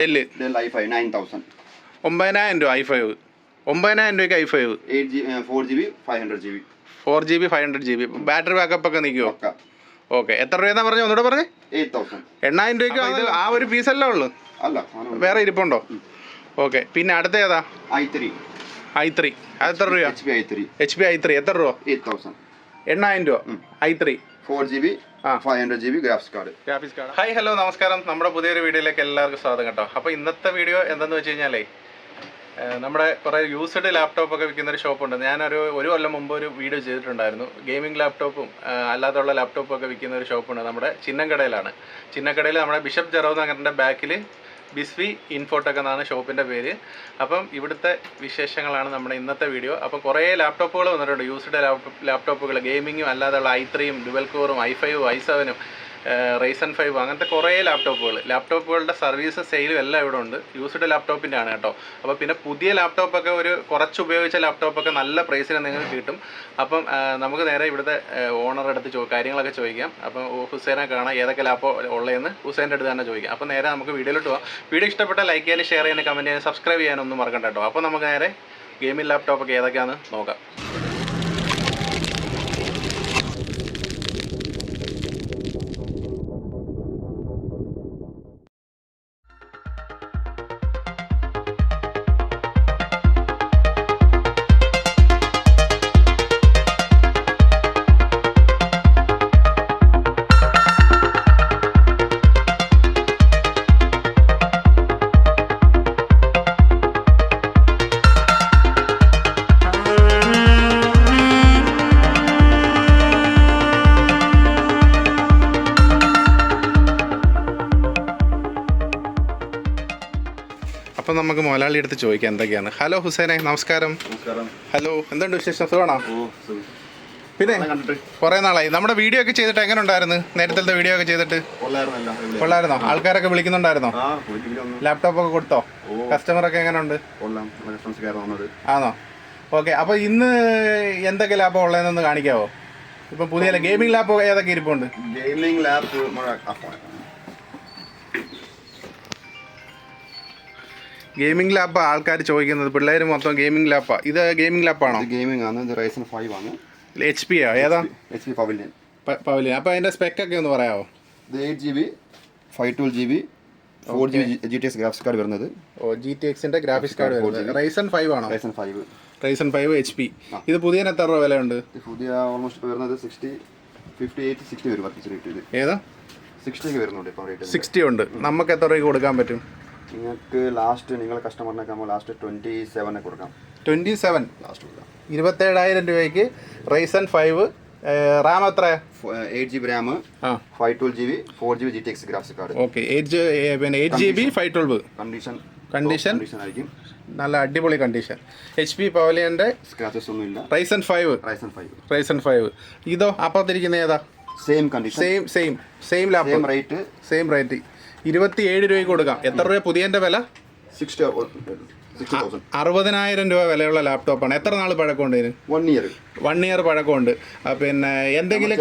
Dell Dell i5 9000. 9000 രൂപ i5. 9000 രൂപയ്ക്ക് i5. 4GB 500GB. 4GB 500GB. Battery backup ഒക്കെ നിൽക്കുമോ? ഓക്കെ. എത്ര രൂപയെന്നാ പറഞ്ഞു? ഒന്നുകൂടെ പറഞ്ഞേ. 8000. 8000 രൂപയ്ക്ക് ആ ഒരു പീസല്ലേ ഉള്ളൂ? അല്ല, വേറെ ഇരിപ്പുണ്ടോ? ഓക്കെ. പിന്നെ അടുത്ത ഏതാ? i3. അത് എത്ര രൂപ? HP i3 എത്ര രൂപ? 8000. 8000 രൂപ i3. 4GB 500GB graphics card. Hi, hello, നമസ്കാരം. നമ്മുടെ പുതിയൊരു വീഡിയോയിലേക്ക് എല്ലാവർക്കും സ്വാഗതം കേട്ടോ. അപ്പോൾ ഇന്നത്തെ വീഡിയോ എന്താണെന്ന് വെച്ച് കഴിഞ്ഞാലേ, നമ്മുടെ കുറേ യൂസ്ഡ് ലാപ്ടോപ്പ് ഒക്കെ വിൽക്കുന്ന ഒരു ഷോപ്പുണ്ട്. ഒരു കൊല്ലം മുമ്പ് ഒരു വീഡിയോ ചെയ്തിട്ടുണ്ടായിരുന്നു. ഗെയിമിംഗ് ലാപ്ടോപ്പും അല്ലാത്തുള്ള ലാപ്ടോപ്പും ഒക്കെ വിൽക്കുന്ന ഒരു ഷോപ്പുണ്ട്. നമ്മുടെ ചിന്നക്കടയിലാണ്. ചിന്നക്കടയിൽ നമ്മുടെ ബിഷപ്പ് ജെറോ നഗറിൻ്റെ ബാക്കിൽ ബിസ്വി ഇൻഫോടെക് എന്നാണ് ഷോപ്പിൻ്റെ പേര്. അപ്പം ഇവിടുത്തെ വിശേഷങ്ങളാണ് നമ്മുടെ ഇന്നത്തെ വീഡിയോ. അപ്പോൾ കുറേ ലാപ്ടോപ്പുകൾ വന്നിട്ടുണ്ട്, യൂസ്ഡ് ലാപ്ടോപ്പുകൾ, ഗെയിമിങ്ങും അല്ലാതെയുള്ള i3യും ഡുവൽ കോറും i5ഉം i7ഉം Ryzen 5 അങ്ങനത്തെ കുറേ ലാപ്ടോപ്പുകളുടെ സർവീസ് സെയിലും എല്ലാം ഇവിടെ ഉണ്ട്. യൂസ്ഡ് ലാപ്ടോപ്പിൻ്റെ ആണ് കേട്ടോ. അപ്പോൾ പിന്നെ പുതിയ ലാപ്ടോപ്പൊക്കെ കുറച്ച് ഉപയോഗിച്ച ലാപ്ടോപ്പൊക്കെ നല്ല പ്രൈസിന് നിങ്ങൾക്ക് കിട്ടും. അപ്പം നമുക്ക് നേരെ ഇവിടുത്തെ ഓണറുടെ അടുത്ത് കാര്യങ്ങളൊക്കെ ചോദിക്കാം. അപ്പം ഹുസൈനെ കാണാം, ഏതൊക്കെ ലാപ്പോ ഉള്ളതെന്ന് ഹുസൈൻ്റെ അടുത്ത് തന്നെ ചോദിക്കാം. അപ്പോൾ നേരെ നമുക്ക് വീഡിയോയിലോട്ട് പോകാം. വീഡിയോ ഇഷ്ടപ്പെട്ടാൽ ലൈക്ക് ചെയ്യാനും ഷെയർ ചെയ്യാനും കമൻറ്റ് ചെയ്യാനും സബ്സ്ക്രൈബ് ചെയ്യാനൊന്നും മറക്കണ്ട കേട്ടോ. അപ്പോൾ നമുക്ക് നേരെ ഗെയിമിംഗ് ലാപ്ടോപ്പൊക്കെ ഏതൊക്കെയാണെന്ന് നോക്കാം. അപ്പം നമുക്ക് മുതലാളി എടുത്ത് ചോദിക്കാം എന്തൊക്കെയാണ്. ഹലോ ഹുസൈനെ, നമസ്കാരം. ഹലോ, എന്തുണ്ട് വിശേഷം? സുഖമാണോ? പിന്നെ കുറേ നാളായി നമ്മുടെ വീഡിയോ ഒക്കെ ചെയ്തിട്ട്. എങ്ങനെ ഉണ്ടായിരുന്നു നേരത്തെ വീഡിയോ ഒക്കെ ചെയ്തിട്ട്? കൊള്ളായിരുന്നോ? ആൾക്കാരൊക്കെ വിളിക്കുന്നുണ്ടായിരുന്നോ? ലാപ്ടോപ്പൊക്കെ കൊടുത്തോ? കസ്റ്റമറൊക്കെ എങ്ങനെ ഉണ്ട്? ആണോ? ഓക്കെ. അപ്പോൾ ഇന്ന് എന്തൊക്കെ ലാപ്പ് ഉള്ളതെന്നൊന്ന് കാണിക്കാവോ? ഇപ്പം പുതിയ ഗെയിമിംഗ് ലാപ്പ് ഏതൊക്കെ ഇരിപ്പുണ്ട്? ഗെയിമിംഗ് ലാപ്പ് ഗെയിമിംഗ് ലാപ്പാണ് ആൾക്കാർ ചോദിക്കുന്നത്. പിള്ളേർ മൊത്തം ഗെയിമിംഗ് ലാപ്പാണ്. ഇത് ഗെയിമിംഗ് ലാപ്പാണോ? ഗെയിമിംഗ് ആണ്. ഇത് Ryzen 5 ആണ്. HP ആ? ഏതാ? HP pavilion. അപ്പോൾ അതിൻ്റെ സ്പെക്കൊക്കെ ഒന്ന് പറയാമോ? ഇത് 8GB 512GB 4GB GTX graphics card വരുന്നത്. GTXന്റെ ഗ്രാഫിക്സ് കാർഡ് വരുന്നത്. Ryzen 5 ആണോ? Ryzen 5 HP. ഇത് പുതിയ എത്ര രൂപ വിലയുണ്ട്? പുതിയ ഓൾമോസ്റ്റ് വരുന്നത് 58-60 വരും. ഏതാ? 60 വരുന്നുണ്ട് ഇപ്പോൾ റേറ്റ്. 60 ഉണ്ട്. നമുക്ക് എത്ര രൂപയ്ക്ക് കൊടുക്കാൻ പറ്റും? നിങ്ങൾക്ക് ലാസ്റ്റ് നിങ്ങളെ കസ്റ്റമറിനൊക്കെ നമ്മൾ ലാസ്റ്റ് 27 കൊടുക്കാം. 27 ലാസ്റ്റ് കൊടുക്കാം. 27,000 രൂപയ്ക്ക് Ryzen 5. റാം എത്ര? 8GB Ram, 512GB 4GB GTX graphics card. Okay. 8GB 512. Condition ആയിരിക്കും. നല്ല അടിപൊളി കണ്ടീഷൻ. HP പവലിയൻ്റെ സ്ക്രാച്ചസ് ഒന്നും ഇല്ല. Ryzen 5. ഇതോ അപ്പുറത്തിരിക്കുന്ന ഏതാ? Same condition, same lap, same rate. 27 രൂപയ്ക്ക് കൊടുക്കാം. എത്ര രൂപ പുതിയൻ്റെ വില? 60,000 രൂപ വിലയുള്ള ലാപ്ടോപ്പാണ്. എത്ര നാൾ പഴക്കമുണ്ട് ഇതിന്? 1 ഇയർ പഴക്കമുണ്ട്. പിന്നെ എന്തെങ്കിലും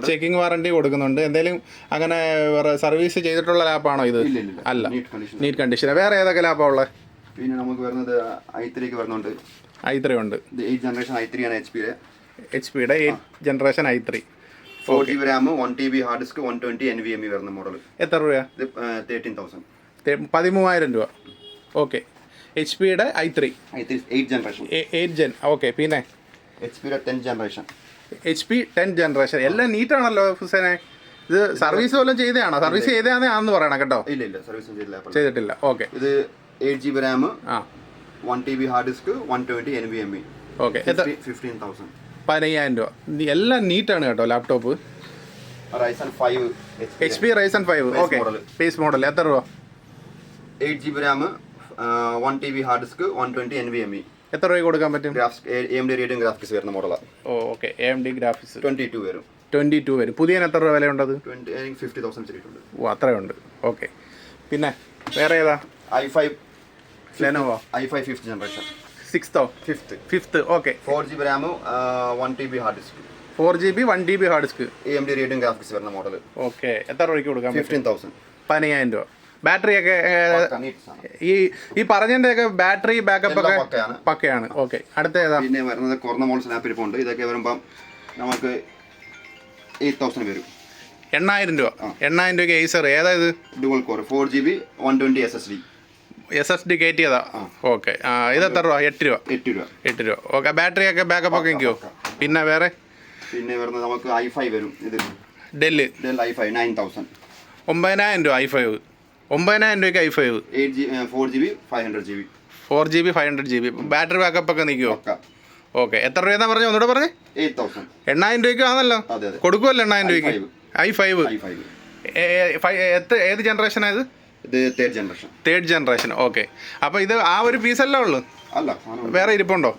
ചെക്കിംഗ് വാറണ്ടി കൊടുക്കുന്നുണ്ട്? എന്തെങ്കിലും അങ്ങനെ സർവീസ് ചെയ്തിട്ടുള്ള ലാപ്പാണോ ഇത്? അല്ല, നീറ്റ് കണ്ടീഷൻ. വേറെ ഏതൊക്കെ ലാപ്പാണ് ഉള്ളത്? പിന്നെ നമുക്ക് വരുന്നത് i3 വരുന്നുണ്ട്. i3 ഉണ്ട്. 8th ജനറേഷൻ i3 ആണ് HP-യുടെ 8th generation i3. 4GB RAM, 1TB hard disk, 120 NVMe വരുന്ന മോഡൽ. എത്ര രൂപ? 13,000. 13,000 രൂപ. ഓക്കെ. HP-യുടെ i3 8th generation. 8th gen. Okay. പിന്നെ HP-യുടെ 10th generation. HP 10th generation. എല്ലാം നീറ്റാണല്ലോ ഹുസൈനെ. ഇത് സർവീസ് വല്ലതും ചെയ്തതാണോ? സർവീസ് ചെയ്തതാണെന്ന് പറയണം കേട്ടോ. ഇല്ല, സർവീസ് ചെയ്തിട്ടില്ല. ഓക്കെ. ഇത് 8GB RAM, 1TB hard disk, 120 NVMe. Okay. 15,000. 15,000 രൂപ. എല്ലാം നീറ്റാണ് കേട്ടോ laptop. Ryzen 5 HP Ryzen 5. Okay. Base model. എത്ര രൂപ? 8GB RAM, 1TB hard disk, 120 NVMe. എത്ര രൂപ കൊടുക്കാൻ പറ്റും? AMD റേഡിയൻ ഗ്രാഫിക്സ് വരുന്ന മോഡലാണ്. ഓക്കെ. AMD ഗ്രാഫിക്സ് 22 വരും. 22 വരും. പുതിയ എത്ര രൂപ വിലയുണ്ടത്? 50,000 ചെയ്തിട്ടുണ്ട്. അത്രയുണ്ട്. ഓക്കെ. പിന്നെ വേറെ ഏതാ? i5 Lenovo i5 5th generation. 5th. Okay. 4GB RAM, 1TB hard disk, 4GB 1TB hard disk. AMD Radeon graphics വരുന്ന മോഡൽ. ഓക്കെ. എത്ര രൂപയ്ക്ക് കൊടുക്കാം? 15,000. 15,000 രൂപ. ബാറ്ററി ഒക്കെ ഈ പറഞ്ഞതിൻ്റെയൊക്കെ ബാറ്ററി ബാക്കപ്പ് ഒക്കെ പക്കയാണ്. പക്കയാണ്. ഓക്കെ, അടുത്ത ഏതാ? പിന്നെ വരുന്നത് കുറഞ്ഞ മോഡൽ സ്നാപ്പ് ഇരിപ്പുണ്ട്. ഇതൊക്കെ വരുമ്പം നമുക്ക് 8,000 വരും. 8,000 രൂപ. 8,000 രൂപയ്ക്ക് ഏസർ ഏതാ ഇത്? Dual core 4GB 120 SSD. SSD കയറ്റിയതാ. ഓക്കെ, ഇത് എത്ര രൂപ? 8 രൂപ. 8 രൂപ. ഓക്കെ, ബാറ്ററി ഒക്കെ ബാക്കപ്പ് ഒക്കെ നിൽക്കുമോ? പിന്നെ വേറെ പിന്നെ വരുന്നത് നമുക്ക് i5 വരും. ഇത് ഡെൽ i5 9,000. 9,000 രൂപ i5. 9,000 രൂപയ്ക്ക് i5. 4GB 500GB. 4GB 500GB. Battery backup ഒക്കെ നിൽക്കുമോ? ഓക്കെ, എത്ര രൂപയെന്നാ പറഞ്ഞു? ഒന്നുകൂടെ പറഞ്ഞേ. 8,000. 8,000 രൂപയ്ക്ക് ആണല്ലോ, കൊടുക്കുമല്ലോ 8,000 രൂപയ്ക്ക്. i5 ഏത് ജനറേഷനാണ് ഇത്? ഇത് തേർഡ് ജനറേഷൻ. ഓക്കെ, അപ്പോൾ ഇത് ആ ഒരു പീസല്ലേ ഉള്ളൂ, അല്ല വേറെ ഇരിപ്പുണ്ടോ?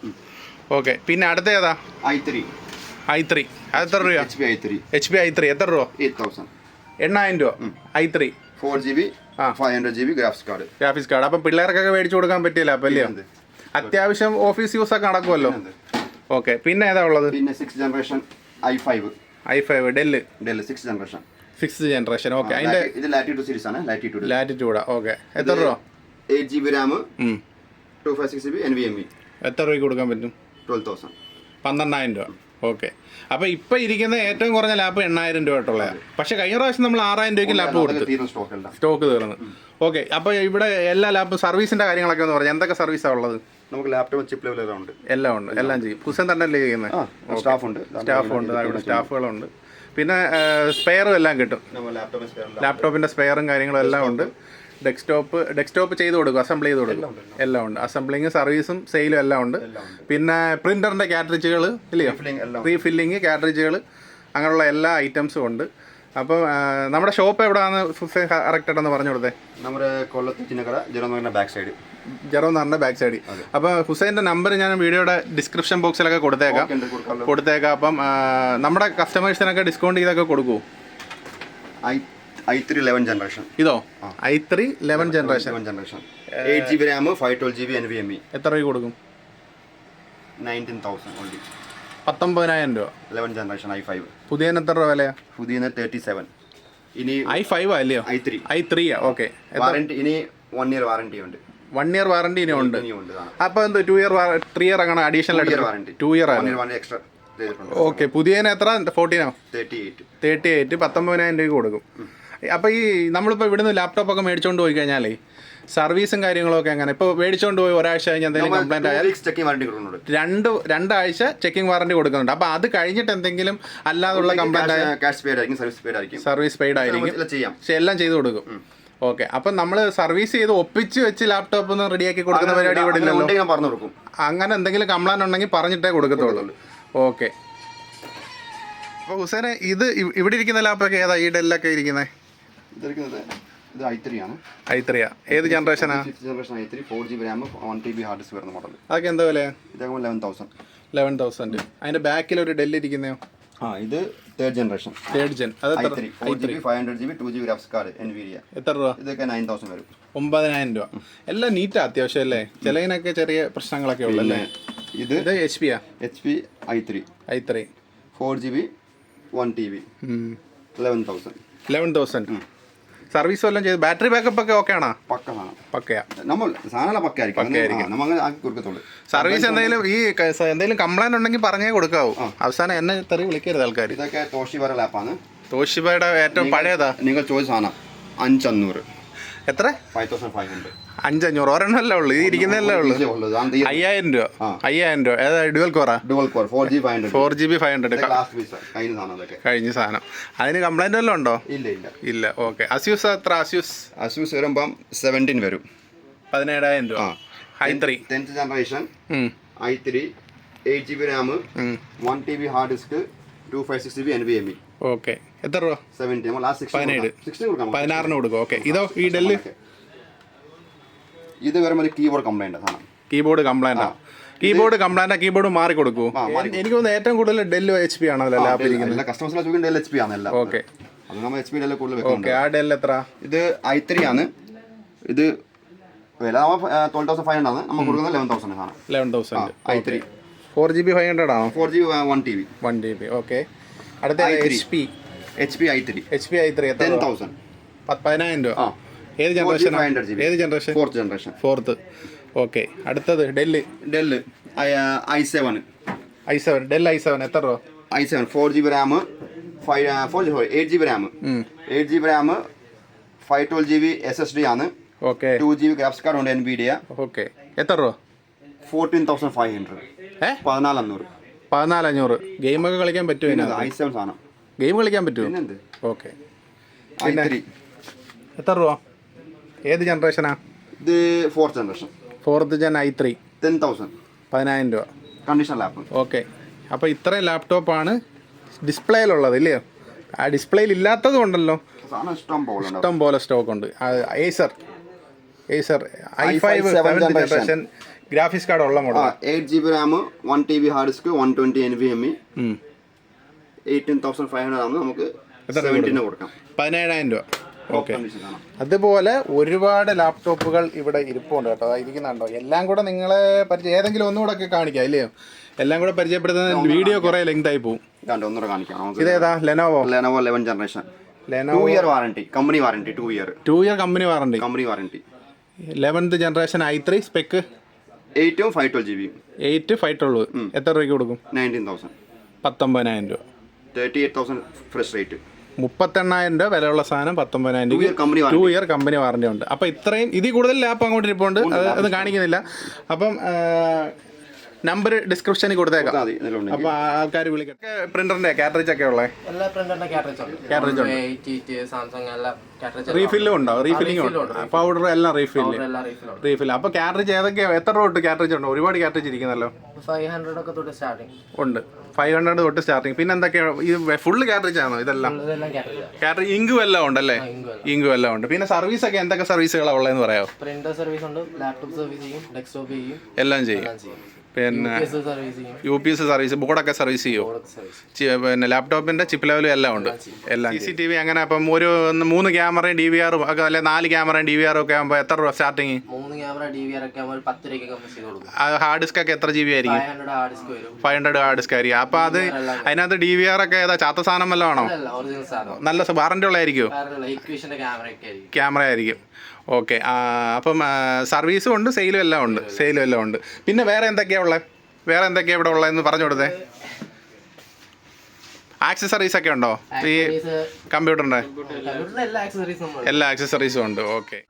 ഓക്കെ, പിന്നെ അടുത്ത ഏതാ? i3. i3 അത് എത്ര രൂപ? HP i3 എത്ര രൂപ? 8,000. 8,000 രൂപ i3. 4GB 500GB graphics card. അപ്പം പിള്ളേർക്കൊക്കെ മേടിച്ചു കൊടുക്കാൻ പറ്റില്ല അപ്പം അല്ലയോ? അത്യാവശ്യം ഓഫീസ് യൂസ് ഒക്കെ നടക്കുമല്ലോ. ഓക്കെ, പിന്നെ ഏതാ ഉള്ളത്? പിന്നെ 6th generation i5 Dell 6th generation. Okay, അതിൻ്റെ ഇത് ലാറ്റിറ്റ്യൂഡ് സീരീസ് ആണ്. ലാറ്റിറ്റ്യൂഡാ. ഓക്കെ, എത്ര രൂപ? 8GB RAM 256GB NVMe. എത്ര രൂപയ്ക്ക് കൊടുക്കാൻ പറ്റും? 12,000. 12,000 രൂപ. ഓക്കെ, അപ്പോൾ ഇപ്പോൾ ഇരിക്കുന്ന ഏറ്റവും കുറഞ്ഞ ലാപ്പ് 8,000 രൂപ ആയിട്ടുള്ളതാണ്. പക്ഷേ കഴിഞ്ഞ പ്രാവശ്യം നമ്മൾ 6,000 രൂപയ്ക്ക് ലാപ്പ് കൊടുത്തു, സ്റ്റോക്ക് തീർന്നു. ഓക്കെ, അപ്പോൾ ഇവിടെ എല്ലാ ലാപ്പും സർവീസിൻ്റെ കാര്യങ്ങളൊക്കെ എന്ന് പറഞ്ഞാൽ എന്തൊക്കെ സർവീസാണ് ഉള്ളത്? നമുക്ക് ലാപ്ടോപ്പ് ചിപ്പ് ലെവൽ ഉണ്ട്, എല്ലാം ചെയ്യും. ഹുസൈൻ തന്നെ ചെയ്യുന്നത്. സ്റ്റാഫുണ്ട്, ഇവിടെ സ്റ്റാഫുകളുണ്ട്. പിന്നെ സ്പെയറും എല്ലാം കിട്ടും. ലാപ്ടോപ്പിൻ്റെ സ്പെയറും കാര്യങ്ങളും എല്ലാം ഉണ്ട്. ഡെസ്ക്ടോപ്പ് ചെയ്ത് കൊടുക്കും, അസംബിൾ ചെയ്ത് കൊടുക്കും, എല്ലാം ഉണ്ട്. അസംബ്ലിങ്, സർവീസും സെയിലും എല്ലാം ഉണ്ട്. പിന്നെ പ്രിൻ്ററിൻ്റെ കാട്രിഡ്ജുകൾ ഇല്ലയോ, റീഫില്ലിങ് കാട്രിഡ്ജുകൾ, അങ്ങനെയുള്ള എല്ലാ ഐറ്റംസും ഉണ്ട്. അപ്പം നമ്മുടെ ഷോപ്പ് എവിടെയാണ് കറക്റ്റായിട്ടൊന്ന് പറഞ്ഞു കൊടുത്തേ? നമ്മുടെ കൊല്ലത്ത് ചിന്നക്കട ജെറോന്ന് ബാക്ക് സൈഡ്. ജെറോ എന്ന് പറഞ്ഞ ബാക്ക് സൈഡ്. അപ്പോൾ ഹുസൈൻ്റെ നമ്പർ ഞാൻ വീഡിയോയുടെ ഡിസ്ക്രിപ്ഷൻ ബോക്സിലൊക്കെ കൊടുത്തേക്കാം. അപ്പം നമ്മുടെ കസ്റ്റമേഴ്സിനൊക്കെ ഡിസ്കൗണ്ട് ചെയ്തൊക്കെ കൊടുക്കുമോ? i3 11th generation. ഇതോ i3 11th generation 8GB RAM 512GB NVMe. എത്ര രൂപ കൊടുക്കും? 19,000 ഓൺലി. 19,000 രൂപ. 11th generation i5. പുതിയതിന് എത്ര രൂപ വിലയാ? പുതിയതിന് 37. ഇനി i5 അല്ലയോ? i3 okay. വാറണ്ടി ഇനി 1 year വാറണ്ടി ഉണ്ട്. 1 year വാറണ്ടി ഇനി ഉണ്ട്. അപ്പോൾ എന്ത് 2 year 3 year അങ്ങനെ അഡീഷണൽ 2 year ആണ് എക്സ്ട്രാ. ഓക്കെ, പുതിയതിന് എത്ര? 14 38 19,000 രൂപ കൊടുക്കും. അപ്പോൾ ഈ നമ്മളിപ്പോൾ ഇവിടുന്ന് ലാപ്ടോപ്പ് ഒക്കെ മേടിച്ചുകൊണ്ട് പോയി കഴിഞ്ഞാലേ സർവീസും കാര്യങ്ങളൊക്കെ എങ്ങനെ? ഇപ്പോൾ മേടിച്ചുകൊണ്ട് പോയി ഒരാഴ്ച കഴിഞ്ഞ് എന്തെങ്കിലും കംപ്ലൈൻറ്റ് ആയാൽ 2 ആഴ്ച ചെക്കിംഗ് വാറണ്ടി കൊടുക്കുന്നുണ്ട്. അപ്പോൾ അത് കഴിഞ്ഞിട്ട് എന്തെങ്കിലും അല്ലാതുള്ള കംപ്ലൈൻറ്റ് ആയാൽ സർവീസ് പെയ്ഡ് ആയിരിക്കും, പക്ഷെ എല്ലാം ചെയ്ത് കൊടുക്കും. ഓക്കെ, അപ്പം നമ്മൾ സർവീസ് ചെയ്ത് ഒപ്പിച്ച് വെച്ച് ലാപ്ടോപ്പ് ഒന്ന് റെഡിയാക്കി കൊടുക്കുന്ന പരിപാടി ഇവിടെ ഇല്ലല്ലോ. അങ്ങനെ എന്തെങ്കിലും കംപ്ലൈൻറ്റ് ഉണ്ടെങ്കിൽ പറഞ്ഞിട്ടേ കൊടുക്കത്തുള്ളൂ. ഓക്കെ, അപ്പോൾ ഹുസൈനെ ഇത് ഇവിടെ ഇരിക്കുന്ന ലാപ്പൊക്കെ ഏതാ? ഈ ഡെല്ലൊക്കെ ഇരിക്കുന്നത് ഇത് i3 ആണ്. i3 ഏത് ജനറേഷനാ? 6th generation i3 4GB RAM 1TB hard disk വരുന്ന മോഡൽ. അതൊക്കെ എന്താ വില? ഇതാകുമ്പോൾ 11,000. അതിൻ്റെ ബാക്കിൽ ഒരു ഡെല്ല് ഇരിക്കുന്നയോ? ഇത് തേർഡ് ജനറേഷൻ. അത് എത്ര? 4GB 500GB 2GB graphics card NVIDIA. എത്ര രൂപ? ഇതൊക്കെ 9,000 വരും. 9,000 രൂപ. എല്ലാം നീറ്റാ അത്യാവശ്യം അല്ലേ? ചിലതിനൊക്കെ ചെറിയ പ്രശ്നങ്ങളൊക്കെ ഉള്ളല്ലേ? ഇത് HP i3 4GB 1TB 11,000. Service എല്ലാം ചെയ്ത് ബാറ്ററി ബാക്കപ്പ് ഒക്കെ ഓക്കെ ആണോ? പക്കയാ. നമ്മൾ സാധനം പക്കയായിരിക്കും. നമ്മൾ ആക്കി കൊടുക്കത്തുള്ളൂ. സർവീസ് എന്തെങ്കിലും കംപ്ലൈന്റ് ഉണ്ടെങ്കിൽ പറഞ്ഞേ കൊടുക്കാവൂ. അവസാനം എന്നെ തെറി വിളിക്കരുത് ആൾക്കാർ. ഇതൊക്കെ തോഷിബയുടെ ലാപ്പാണ്. തോഷിബയുടെ ഏറ്റവും പഴയതാ. നിങ്ങൾ ചോദിച്ച സാധനം 5,500. എത്ര? 5,500. 5,500 ഒരെണ്ണല്ലേ ഉള്ളൂ? ഇത് ഇരിക്കുന്നതല്ലേ ഉള്ളൂ. 5,000 രൂപ. 5,000 രൂപ. ഏതാ? Dual core 4GB 500. കഴിഞ്ഞ സാധനം. അതിന് കംപ്ലൈന്റ് വല്ലതും ഉണ്ടോ? ഇല്ല. ഓക്കെ, അസ്യൂസ് എത്ര? അസ്യൂസ് വരുമ്പം 17 വരും. 17,000 രൂപ. i3 10th generation i3 8GB RAM 1TB hard disk 256GB NVMe. Okay, എത്ര രൂപ? 17. 16 കൊടുക്കും. ഓക്കെ, ഇതോ? ഈ ഡെല്ല് ഇത് വരുമ്പോൾ കീബോർഡ് കംപ്ലൈന്റ് സാധനം. കീബോർഡ് കംപ്ലൈന്റ് കീബോർഡ് മാറി കൊടുക്കൂ. എനിക്ക് തോന്നുന്നു ഏറ്റവും കൂടുതൽ ഡെല്ല് HP ആണല്ലോ ലാപ്പ് ഇരിക്കുന്നത്. കസ്റ്റമേഴ്സിനെ HP ആണല്ലോ. ഓക്കെ, അത് നമ്മൾ HP ഡെല്ല് കൂടുതൽ. ഓക്കെ, ആ ഡെല്ല് എത്ര? ഇത് i3 ആണ്. ഇത് വില 12,500 ആണ്. നമ്മൾ കൊടുക്കുന്നത് 11,000 ആണ്. 11,000 i3 4GB 500 ആണോ? 4GB 1TB. ഓക്കെ, അടുത്ത HP i3 10,000. 10,000 രൂപ. ഏത് ജനറേഷൻ 500 GB. ഏത് generation? 4th generation. 4th. Okay. അടുത്തത് Dell i7. i7. Del i7 എത്ര രൂപ? i7 4GB RAM, 8GB RAM. 8GB RAM, 512GB SSD ആണ്. ഓക്കെ. 2GB graphics card ഉണ്ട് NVIDIA. ഓക്കെ. എത്ര രൂപ? 14,500. 14,500. 14,500. ഗെയിമൊക്കെ കളിക്കാൻ പറ്റുമോ? i7 സാധനം. ഗെയിം കളിക്കാൻ പറ്റുമോ? പിന്നെന്ത്? ഓക്കെ. i3. എത്ര രൂപ? ഏത് ജനറേഷനാ? ഇത് 4th generation. 4th gen i3. 10,000. 10,000 രൂപ. Condition lap. ഓക്കെ. അപ്പോൾ ഇത്രയും ലാപ്ടോപ്പാണ് ഡിസ്പ്ലേയിലുള്ളത് ഇല്ലയോ? ആ ഡിസ്പ്ലേയിൽ ഇല്ലാത്തതും ഉണ്ടല്ലോ, സാധനം ഇഷ്ടം പോലെ സ്റ്റോക്ക് ഉണ്ട്. Acer i5 7th generation graphics card ഉള്ള model. 8GB RAM, 1TB hard disk, 120 NVMe. 18,500 ആണ്. നമുക്ക് 17 കൊടുക്കാം. 17,000 രൂപ. ഓക്കെ. അതുപോലെ ഒരുപാട് ലാപ്ടോപ്പുകൾ ഇവിടെ ഇരിപ്പുണ്ട് കേട്ടോ. ഇരിക്കുന്നുണ്ടോ? എല്ലാം കൂടെ നിങ്ങളെ ഏതെങ്കിലും ഒന്നുകൂടെ ഒക്കെ കാണിക്കാം ഇല്ലയോ? എല്ലാം കൂടെ പരിചയപ്പെടുത്തുന്ന വീഡിയോ കുറേ ലെങ്ത് ആയി പോകും. ഒന്നുകൂടെ കാണിക്കാം. ഇതേതാ? Lenovo 11th generation. 2 year warranty, company warranty. 2 year company warranty. 11th generation i3 spec 8 ഉം 512GB. 8 512. എത്ര രൂപയ്ക്ക് കൊടുക്കും? 19,000. 19,000 രൂപ. 38,000 ഫ്രഷ് റേറ്റ്. 38,000 രൂപ വിലയുള്ള സാധനം 19,000 രൂപ. 2 year കമ്പനി വാറണ്ടി ഉണ്ട്. അപ്പോൾ ഇത്രയും ഇതിൽ കൂടുതൽ ലാപ്പ് അങ്ങോട്ട് ഇരിപ്പുണ്ട്, അത് കാണിക്കുന്നില്ല. അപ്പം നമ്പർ ഡിസ്ക്രിപ്ഷനിൽ കൊടുത്തേക്കാം. അപ്പോൾ ആൾക്കാർ വിളിക്കാം. പ്രിന്ററിന്റെ കാറ്ററേജ് ഒക്കെ ഉള്ളത് എല്ലാ പ്രിന്ററിന്റെ കാറ്ററേജ് ഉണ്ട്. സാംസങ് എല്ലാ കാറ്ററേജ് റീഫില്ലും ഉണ്ടോ? റീഫില്ലിംഗ് ഉണ്ട്. പൗഡർ എല്ലാം റീഫില്ല്. അപ്പോൾ കാറ്ററേജ് ഏതൊക്കെയാണ്? എത്ര രൂപ തൊട്ട് കാറ്ററേജ് ഉണ്ട്? ഒരുപാട് കാറ്ററേജ് ഇരിക്കുന്നല്ലോ. 500 ഒക്കെ തൊട്ട് സ്റ്റാർട്ടിങ് ഉണ്ട്. 500 തൊട്ട് സ്റ്റാർട്ടിങ്. പിന്നെ എന്തൊക്കെയാണ്? ഇത് ഫുള്ള് കാറ്ററേജ് ആണോ ഇതെല്ലാം? കാറ്ററേജ് ഇങ്കും എല്ലാം ഉണ്ടല്ലേ? ഇങ്കും എല്ലാം ഉണ്ട്. പിന്നെ സർവീസ് ഒക്കെ എന്തൊക്കെ സർവീസുകളാണ് ഉള്ളതെന്ന് പറയാമോ? പ്രിന്റർ സർവീസ് ഉണ്ട്, ലാപ്ടോപ്പ് സർവീസ് ചെയ്യും, ഡെസ്ക്ടോപ്പ് ചെയ്യും, എല്ലാം ചെയ്യും. പിന്നെ UPS സർവീസ്, ബോർഡൊക്കെ സർവീസ് ചെയ്യുമോ? പിന്നെ ലാപ്ടോപ്പിന്റെ ചിപ്പ് ലെവലും എല്ലാം ഉണ്ട്. എല്ലാം CCTV അങ്ങനെ. അപ്പം 3 ക്യാമറയും DVR ഒക്കെ അല്ലെ 4 ക്യാമറയും DVR ഒക്കെ ആകുമ്പോൾ എത്ര രൂപ സ്റ്റാർട്ടിങ്? 3 ക്യാമറ DVR ഒക്കെ ആകുമ്പോൾ 10 രൂപയ്ക്ക് ചെയ്ത് കൊടുക്കും. ഹാർഡ് ഡിസ്ക് ഒക്കെ എത്ര GB ആയിരിക്കും? 500 ഹാർഡ് ഡിസ്ക് വരും. 500 ഹാർഡ് ഡിസ്ക് ആയിരിക്കും. അപ്പോൾ അത് അതിനകത്ത് DVR ഒക്കെ ഏതാ ചാത്ത സാധനം വല്ലതും ആണോ? നല്ല വാറണ്ടി ഉള്ളതായിരിക്കുമോ? ക്യാമറ ആയിരിക്കും. ഓക്കെ. അപ്പം സർവീസും ഉണ്ട്, സെയിലും എല്ലാം ഉണ്ട്. പിന്നെ വേറെ എന്തൊക്കെയാണ് ഉള്ളത്? ഇവിടെ ഉള്ളതെന്ന് പറഞ്ഞു കൊടുത്തേ. ആക്സസറീസ് ഒക്കെ ഉണ്ടോ ഈ കമ്പ്യൂട്ടറിൻ്റെ? എല്ലാ ആക്സസറീസും ഉണ്ട്. ഓക്കെ.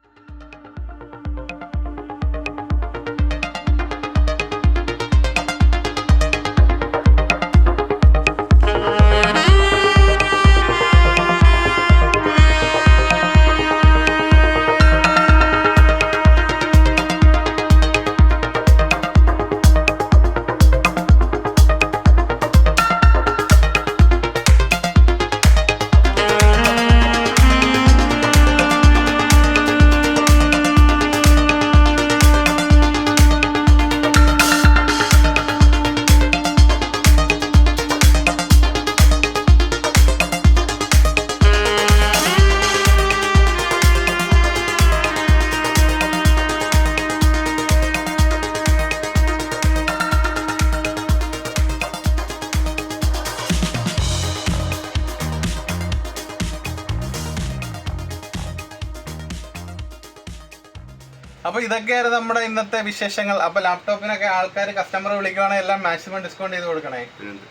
അപ്പോൾ ഇതൊക്കെയായിരുന്നു നമ്മുടെ ഇന്നത്തെ വിശേഷങ്ങൾ. അപ്പോൾ ലാപ്ടോപ്പിനൊക്കെ ആൾക്കാർ കസ്റ്റമർ വിളിക്കുവാണെങ്കിൽ എല്ലാം മാക്സിമം ഡിസ്കൗണ്ട് ചെയ്ത്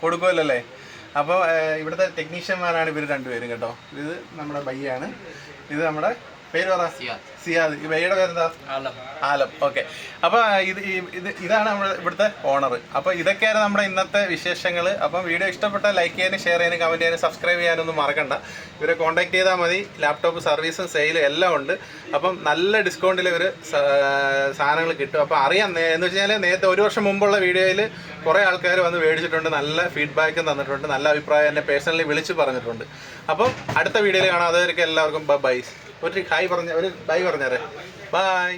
കൊടുക്കുമല്ലോ അല്ലേ? അപ്പോൾ ഇവിടുത്തെ ടെക്നീഷ്യന്മാരാണ് ഇവർ രണ്ടുപേരും കേട്ടോ. ഇത് നമ്മുടെ ബയ്യാണ്, ഇത് നമ്മുടെ പേര് പറ. സിയാദ്. ഈ ബയ്യുടെ പേരെന്താ? ആലം. ഓക്കെ. അപ്പോൾ ഇതാണ് നമ്മുടെ ഇവിടുത്തെ ഓണർ. അപ്പോൾ ഇതൊക്കെയായിരുന്നു നമ്മുടെ ഇന്നത്തെ വിശേഷങ്ങൾ. അപ്പം വീഡിയോ ഇഷ്ടപ്പെട്ടാൽ ലൈക്ക് ചെയ്യാനും ഷെയർ ചെയ്യാനും കമൻറ്റ് ചെയ്യാനും സബ്സ്ക്രൈബ് ചെയ്യാനൊന്നും മറക്കണ്ട. ഇവരെ കോൺടാക്ട് ചെയ്താൽ മതി. ലാപ്ടോപ്പ് സർവീസും സെയിലും എല്ലാം ഉണ്ട്. അപ്പം നല്ല ഡിസ്കൗണ്ടിൽ ഇവർ സാധനങ്ങൾ കിട്ടും. അപ്പോൾ അറിയാം എന്ന് വെച്ച് കഴിഞ്ഞാൽ നേരത്തെ 1 വർഷം മുമ്പുള്ള വീഡിയോയിൽ കുറേ ആൾക്കാർ വന്ന് മേടിച്ചിട്ടുണ്ട്, നല്ല ഫീഡ്ബാക്കും തന്നിട്ടുണ്ട്, നല്ല അഭിപ്രായം എന്നെ പേഴ്സണലി വിളിച്ച് പറഞ്ഞിട്ടുണ്ട്. അപ്പം അടുത്ത വീഡിയോയിൽ കാണാം. അതുവരെയൊക്കെ എല്ലാവർക്കും ബൈ. ഒരു ബൈ പറഞ്ഞേരെ. ബൈ.